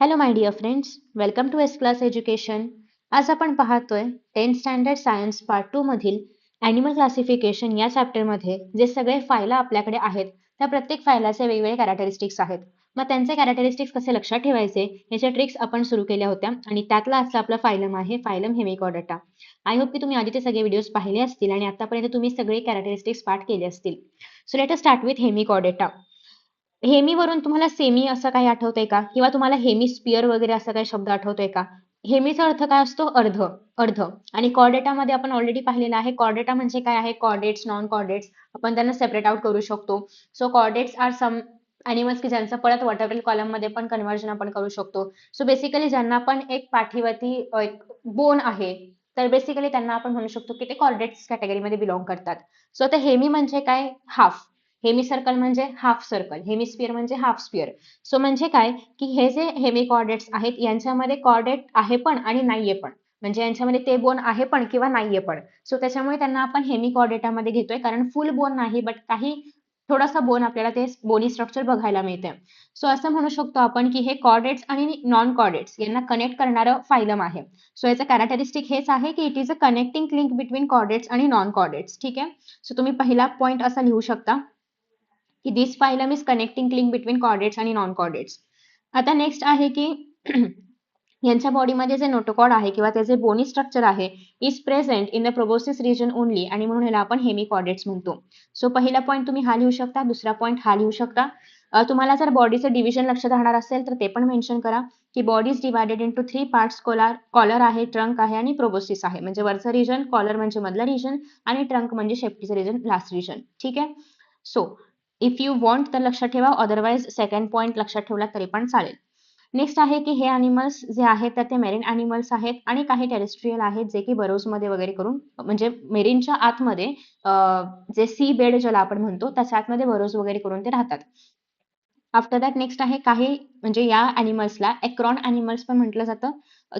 Hello my dear friends, welcome to S class education. आज आपण पाहतोय 10th स्टँडर्ड सायन्स पार्ट 2 मधील animal classification या चॅप्टरमध्ये जे सगळे फायला आपल्याकडे आहेत त्या प्रत्येक फायलाचे वेगवेगळे कॅरेक्टरिस्टिक्स आहेत. मग त्यांचे कॅरेक्टरिस्टिक्स कसे लक्षात ठेवायचे याच्या ट्रिक्स आपण सुरू केल्या होत्या आणि त्यातला आजचा आपला फायलम आहे फायलम हेमिकॉर्डेटा. आय होप की तुम्ही आधीचे सगळे व्हिडिओज पाहिले असतील आणि आतापर्यंत तुम्ही सगळे कॅरेक्टरिस्टिक्स पाठ केले असतील. So let us start with Hemichordata. हेमीवरून तुम्हाला सेमी असं काही आठवतंय का? किंवा तुम्हाला हेमिस्फिअर वगैरे असा काही शब्द आठवतोय का? हेमीचा अर्थ काय असतो? अर्ध. अर्ध. आणि कॉर्डेटामध्ये आपण ऑलरेडी पाहिलेलं आहे. कॉर्डेटा म्हणजे काय आहे? कॉर्डेट्स, नॉन कॉर्डेट्स आपण त्यांना सेपरेट आउट करू शकतो. So chordates are some animals की ज्यांचं परत वॉटरवेल कॉलममध्ये पण कन्व्हर्जन आपण करू शकतो. सो बेसिकली ज्यांना पण एक पाठीवरती एक बोन आहे, तर बेसिकली त्यांना आपण म्हणू शकतो की ते कॉर्डेट्स कॅटेगरीमध्ये बिलॉंग करतात. सो आता हेमी म्हणजे काय? हाफ. हेमी सर्कल म्हणजे हाफ सर्कल, हेमिस्फिअर म्हणजे हाफ स्फिअर. सो म्हणजे काय की हे जे हेमी कॉर्डेट्स आहेत यांच्यामध्ये कॉर्डेट आहे पण आणि नाहीये पण, म्हणजे यांच्यामध्ये ते बोन आहे पण किंवा नाहीये पण. सो त्याच्यामुळे त्यांना आपण हेमी कॉर्डेटामध्ये घेतोय, कारण फुल बोन नाही बट काही थोडासा बोन आपल्याला ते बोनी स्ट्रक्चर बघायला मिळते. सो असं म्हणू शकतो आपण की हे कॉर्डेट्स आणि नॉन कॉर्डेट्स यांना कनेक्ट करणारं फायलम आहे. सो याचं कॅरेक्टरिस्टिक हेच आहे की it is a connecting link between chordates आणि नॉन कॉर्डेट्स. ठीक आहे. सो तुम्ही पहिला पॉईंट असा लिहू शकता की this phylum is connecting link between chordates आणि नॉन कॉर्डेट्स. आता नेक्स्ट आहे की यांच्या बॉडीमध्ये जे नोटोकॉड आहे किंवा त्याचे बोनी स्ट्रक्चर आहे is present in the proboscis region only, आणि म्हणून ह्याला आपण हेमी कॉर्डेट्स म्हणतो. सो पहिला पॉईंट तुम्ही हा लिहू शकता, दुसरा पॉईंट हा लिहू शकता. तुम्हाला जर बॉडीचं डिव्हिजन लक्षात राहणार असेल तर ते पण मेन्शन करा की body is divided into 3 parts. Collar आहे, ट्रंक आहे आणि प्रोबोसिस आहे. म्हणजे वरचं रिजन, कॉलर म्हणजे मधलं रिजन आणि ट्रंक म्हणजे शेपटीचं रिजन, लास्ट रिजन. ठीक आहे. सो इफ यू वॉन्ट तर लक्षात ठेवा, अदरवाइज सेकंड पॉईंट लक्षात ठेवला तरी पण चालेल. नेक्स्ट आहे की हे अॅनिमल्स जे आहेत तर ते मेरीन अॅनिमल्स आहेत आणि काही टेरेस्ट्रियल आहेत जे की बरोजमध्ये वगैरे करून, म्हणजे मेरीनच्या आतमध्ये जे सी बेड ज्याला आपण म्हणतो त्याच्या आतमध्ये बरोज वगैरे करून ते राहतात. आफ्टर दॅट नेक्स्ट आहे काही, म्हणजे या अॅनिमल्सला एक्रोन अॅनिमल्स पण म्हटलं जातं.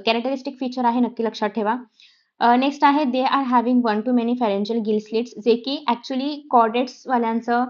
कॅरेक्टरिस्टिक फीचर आहे, नक्की लक्षात ठेवा. नेक्स्ट आहे they are having 1 to many pharyngeal gill slits, जे की ऍक्च्युली कॉर्डेट्स वाल्यांचं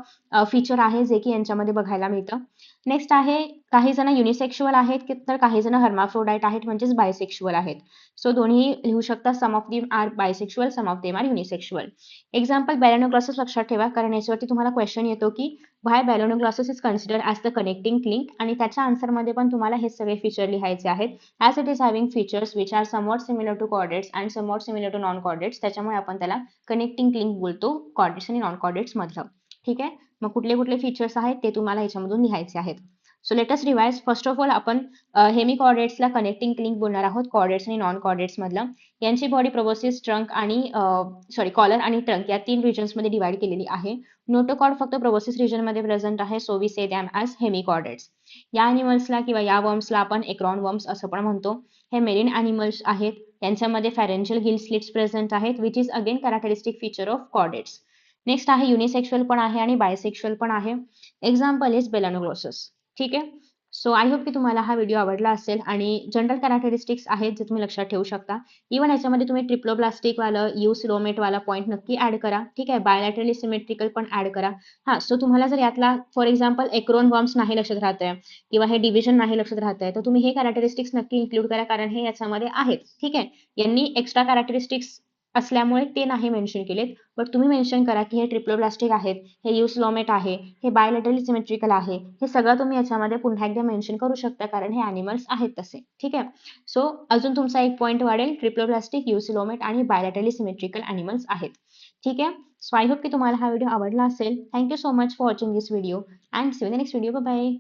फीचर आहे जे की यांच्यामध्ये बघायला मिळतं. नेक्स्ट आहे काही जण युनिसेक्शुअल आहेत तर काही जण हर्माफ्रोडाईट आहेत, म्हणजेच बायसेक्शुअल आहेत. सो दोन्ही लिहू शकता, some of them are bisexual, some of them are unisexual. Example Balanoglossus लक्षात ठेवा, कारण याच्यावरती तुम्हाला क्वेश्चन येतो की why Balanoglossus is consider as the connecting link, आणि त्याच्या आन्सरमध्ये पण तुम्हाला हे सगळे फीचर लिहायचे आहेत. As it is having features which are somewhat similar to chordates and somewhat similar to non chordates, त्याच्यामुळे आपण त्याला कनेक्टिंग लिंक बोलतो कॉर्डेट्स आणि नॉन कॉर्डेट्स मधलं. ठीक आहे. मग कुठले कुठले फीचर्स आहेत ते तुम्हाला याच्यामधून लिहायचे आहेत. So let us revise. First of all आपण हेमी कॉर्डेट्सला कनेक्टिंग लिंक बोलणार आहोत, कॉर्डेट्स आणि नॉन कॉर्डेट्स मधलं. यांची बॉडी प्रोबोसिस, ट्रंक आणि कॉलर आणि ट्रंक या 3 रिजन्समध्ये डिवाइड केलेली आहे. नोटोकॉर्ड फक्त प्रोबोसिस रिजनमध्ये प्रेझेंट आहे, so we say them as hemichordates. या अॅनिमल्सला किंवा या वर्म्सला आपण एक्रोन वर्म्स असं पण म्हणतो. हे मेरीन अॅनिमल्स आहेत, त्यांच्यामध्ये फॅरेंजियल गिल स्लिट्स प्रेझेंट आहेत, which is again characteristic feature of chordates. Next आहे युनिसेक्शुअल पण आहे आणि बायसेक्शुअल पण आहे. Example is Balanoglossus. ठीक आहे. सो आय होप की तुम्हाला हा व्हिडिओ आवडला असेल आणि जनरल कॅरेक्टरिस्टिक्स आहेत जे तुम्ही लक्षात ठेवू शकता. इव्हन याच्यामध्ये तुम्ही ट्रिप्लोब्लास्टिक वाला सिलोमेट वाला पॉईंट नक्की ऍड करा. ठीक आहे. बायलॅटरली सिमेट्रिकल पण ऍड करा. हा, सो तुम्हाला जर यातला फॉर एक्झाम्पल एक्रोन वर्म्स नाही लक्षात राहत आहे किंवा हे डिव्हिजन नाही लक्षात राहत आहे, तर तुम्ही हे कॅरेक्टरिस्टिक्स नक्की इन्क्लूड करा, कारण हे याच्यामध्ये आहेत. ठीक आहे. यांनी एक्स्ट्रा कॅरेक्टरिस्टिक्स असल्यामुळे ते नाही मेन्शन केलेत, बट तुम्ही मेन्शन करा की हे ट्रिप्लोब्लास्टिक आहेत, हे युसिलोमेट आहे, हे बायलॅटरली सिमेट्रिकल आहे. हे सगळं तुम्ही याच्यामध्ये पुन्हा एकदा मेन्शन करू शकता, कारण हे अॅनिमल्स आहेत तसे. ठीक आहे. सो अजून तुमचा एक पॉईंट वाढेल, ट्रिप्लोब्लास्टिक, युसिलोमेट आणि बायलॅटरली सिमेट्रिकल अॅनिमल्स आहेत. ठीक आहे. सो आय होप की तुम्हाला हा व्हिडिओ आवडला असेल. Thank you so much for watching this video and see you in the next video. Bye bye.